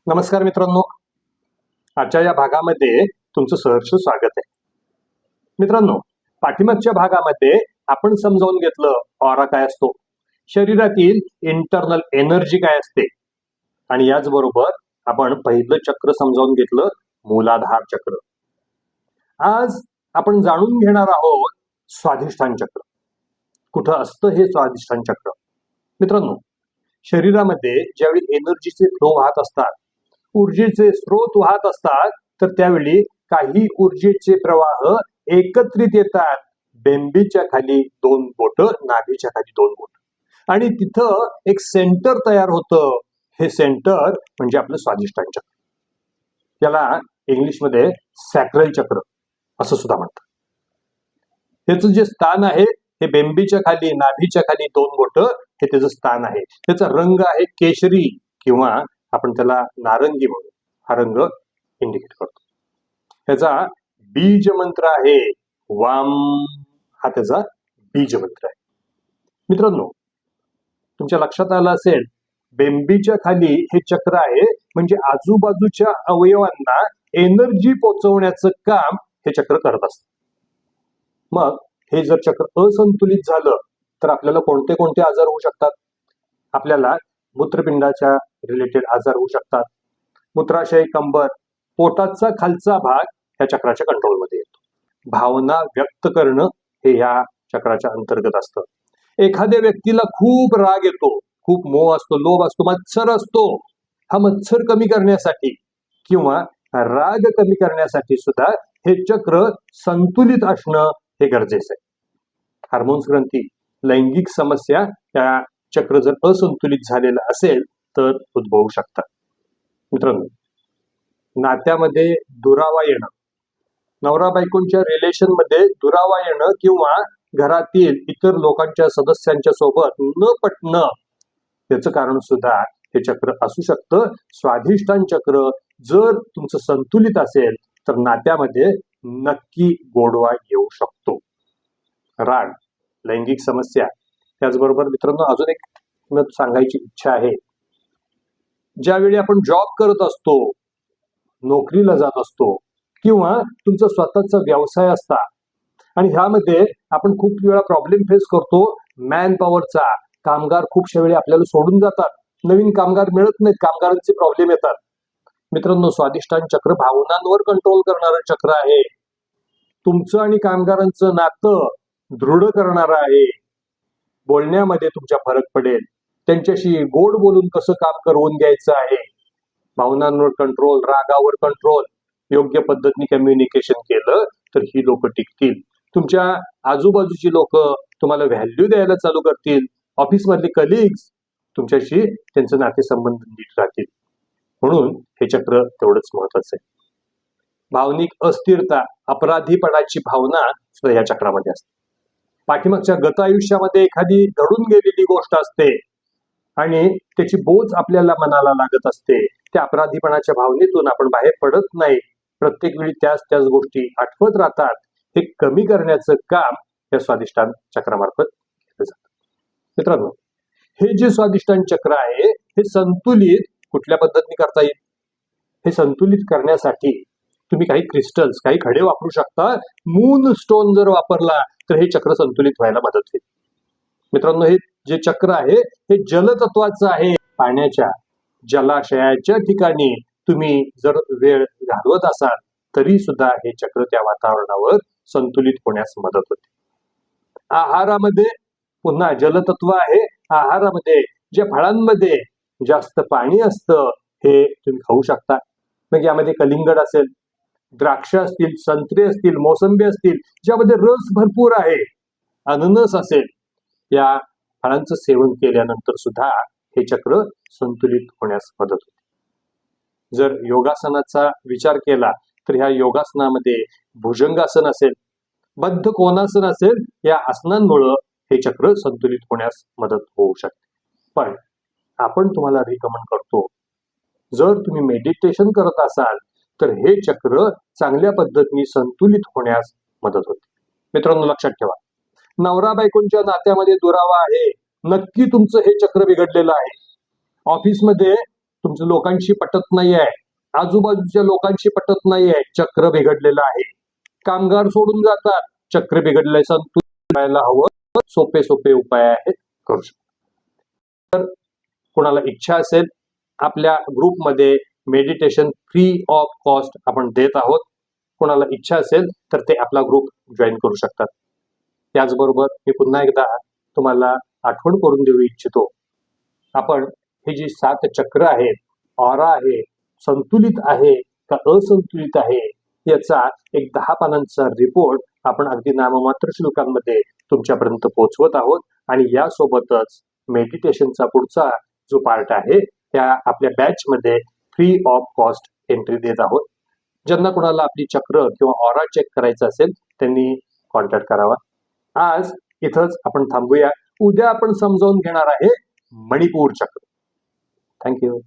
नमस्कार मित्रांनो, आजच्या या भागामध्ये तुमचं सहर्ष स्वागत आहे. मित्रांनो, पाठीमागच्या भागामध्ये आपण समजावून घेतलं ऑरा काय असतो, शरीरातील इंटरनल एनर्जी काय असते, आणि याचबरोबर आपण पहिलं चक्र समजावून घेतलं, मूलाधार चक्र. आज आपण जाणून घेणार आहोत स्वाधिष्ठान चक्र. कुठं असतं हे स्वाधिष्ठान चक्र? मित्रांनो, शरीरामध्ये ज्यावेळी एनर्जीचे फ्लो वाहत असतात, ऊर्जेचे स्रोत वाहत असतात, तर त्यावेळी काही ऊर्जेचे प्रवाह एकत्रित येतात. बेंबीच्या खाली 2 बोट, नाभीच्या खाली 2 बोट, आणि तिथं एक सेंटर तयार होतं. हे सेंटर म्हणजे आपलं स्वाधिष्ठान चक्र. याला इंग्लिशमध्ये सॅक्रल चक्र असं सुद्धा म्हणतात. याचं जे स्थान आहे हे बेंबीच्या खाली, नाभीच्या खाली 2 बोट, हे त्याचं स्थान आहे. त्याचा रंग आहे केशरी, किंवा आपण त्याला नारंगी म्हणू. हा रंग इंडिकेट करतो. त्याचा बीज मंत्र आहे वाम. हा त्याचा बीज मंत्र आहे. मित्रांनो, तुमच्या लक्षात आलं असेल, बेंबीच्या खाली हे चक्र आहे, म्हणजे आजूबाजूच्या अवयवांना एनर्जी पोहोचवण्याचं काम हे चक्र करत असतं. मग हे जर चक्र असंतुलित झालं तर आपल्याला कोणते कोणते आजार होऊ शकतात? आपल्याला मूत्रपिंडाच्या रिलेटेड आजार होऊ शकतात. मूत्राशय, कंबर, पोटाचा खालचा भाग या चक्राच्या कंट्रोलमध्ये येतो. भावना व्यक्त करणं हे या चक्राच्या अंतर्गत असतं. एखाद्या व्यक्तीला खूप राग येतो, खूप मोह असतो, लोभ असतो, मत्सर असतो. हा मत्सर कमी करण्यासाठी किंवा राग कमी करण्यासाठी सुद्धा हे चक्र संतुलित असणं हे गरजेचं आहे. हार्मोन्स ग्रंथी, लैंगिक समस्या या चक्र जर असंतुलित झालेलं असेल तर उद्भवू शकतात. मित्रांनो, नात्यामध्ये दुरावा येणं, नवरा बायकोंच्या रिलेशन मध्ये दुरावा येणं, किंवा घरातील इतर लोकांच्या सदस्यांच्या सोबत न पटणं, याचं कारण सुद्धा हे चक्र असू शकतं. स्वाधिष्ठान चक्र जर तुमचं संतुलित असेल तर नात्यामध्ये नक्की गोडवा येऊ शकतो. राग, लैंगिक समस्या, त्याचबरोबर मित्रांनो अजून एक सांगायची इच्छा आहे. ज्यावेळी आपण जॉब करत असतो, नोकरीला जात असतो, किंवा तुमचा स्वतःचा व्यवसाय असता, आणि ह्यामध्ये आपण खूप वेळा प्रॉब्लेम फेस करतो मॅन पॉवरचा. कामगार खूपशा वेळी आपल्याला सोडून जातात, नवीन कामगार मिळत नाहीत, कामगारांचे प्रॉब्लेम येतात. मित्रांनो, स्वाधिष्ठान चक्र भावनांवर कंट्रोल करणारं चक्र आहे. तुमचं आणि कामगारांचं नातं दृढ करणार आहे. बोलण्यामध्ये तुमच्या फरक पडेल, त्यांच्याशी गोड बोलून कसं काम करवून घ्यायचं आहे. भावनांवर कंट्रोल, रागावर कंट्रोल, योग्य पद्धतीने कम्युनिकेशन केलं तर ही लोक टिकतील. तुमच्या आजूबाजूची लोक तुम्हाला व्हॅल्यू द्यायला चालू करतील. ऑफिस मधले कलिग्स तुमच्याशी त्यांचं नातेसंबंध नीट राहतील. म्हणून हे चक्र तेवढंच महत्वाचं आहे. भावनिक अस्थिरता, अपराधीपणाची भावना सुद्धा या चक्रामध्ये असते. पाठीमागच्या गत आयुष्यामध्ये एखादी घडून गेलेली गोष्ट असते आणि त्याची बोज आपल्याला मनाला लागत असते. त्या अपराधीपणाच्या भावनेतून आपण बाहेर पडत नाही. प्रत्येक वेळी त्याच गोष्टी आठवत राहतात. हे कमी करण्याचं काम या स्वाधिष्ठान चक्रामार्फत केलं जातं. मित्रांनो, हे जे स्वाधिष्ठान चक्र आहे हे संतुलित कुठल्या पद्धतीने करता येईल? हे संतुलित करण्यासाठी तुम्ही काही क्रिस्टल्स, काही खडे वापरू शकता. मून स्टोन जर वापरला तर हे चक्र संतुलित व्हायला मदत होईल. मित्रांनो, हे जे चक्र आहे हे जलतत्वाचं आहे. पाण्याच्या, जलाशयाच्या ठिकाणी तुम्ही जर वेळ घालवत असाल तरी सुद्धा हे चक्र त्या वातावरणावर संतुलित होण्यास मदत होते. आहारामध्ये पुन्हा जलतत्व आहे. आहारामध्ये ज्या फळांमध्ये जास्त पाणी असतं हे तुम्ही खाऊ शकता. मग यामध्ये कलिंगड असेल, द्राक्ष असतील, संत्रे असतील, मोसंबी असतील, ज्यामध्ये रस भरपूर आहे, अननस असेल, या फळांचं सेवन केल्यानंतर सुद्धा हे चक्र संतुलित होण्यास मदत होते. जर योगासनाचा विचार केला तर ह्या योगासनामध्ये भुजंगासन असेल, बद्ध कोणासन असेल, या आसनांमुळे हे चक्र संतुलित होण्यास मदत होऊ शकते. पण आपण तुम्हाला रिकमेंड करतो, जर तुम्ही मेडिटेशन करत असाल तर हे चक्र चांगल्या पद्धतीने संतुलित होण्यास मदत होते. मित्रांनो, लक्षात ठेवा, नवरा बायकोंच्या नात्यामध्ये दुरावा आहे, नक्की तुमचं हे चक्र बिघडलेलं आहे. ऑफिसमध्ये तुमच्या लोकांशी पटत नाहीये, आजूबाजूच्या लोकांशी पटत नाहीये, चक्र बिघडलेलं आहे. कामगार सोडून जातात, चक्र बिघडलंय. संतुलित राहायला हवं. सोपे सोपे उपाय आहेत, करू शकतो. तर कोणाला इच्छा असेल, आपल्या ग्रुपमध्ये मेडिटेशन फ्री ऑफ कॉस्ट आपण देत आहोत. कोणाला इच्छा असेल तर ते आपला ग्रुप जॉईन करू शकतात. त्याचबरोबर मी पुन्हा एकदा तुम्हाला आठवण करून देऊ इच्छितो, आपण हे जी 7 चक्र आहेत, ऑरा आहे, संतुलित आहे का असंतुलित आहे, याचा एक 10 पानांचा रिपोर्ट आपण अगदी नाममात्र शुल्कांमध्ये तुमच्यापर्यंत पोहोचवत आहोत. आणि यासोबतच मेडिटेशनचा पुढचा जो पार्ट आहे त्या आपल्या बॅचमध्ये फ्री ऑफ कॉस्ट एंट्री देत आहोत. ज्यांना कोणाला आपली चक्र किंवा ऑरा चेक करायचं असेल त्यांनी कॉन्टॅक्ट करावा. आज इथंच आपण थांबूया. उद्या आपण समजावून घेणार आहे मणिपूर चक्र. थँक्यू.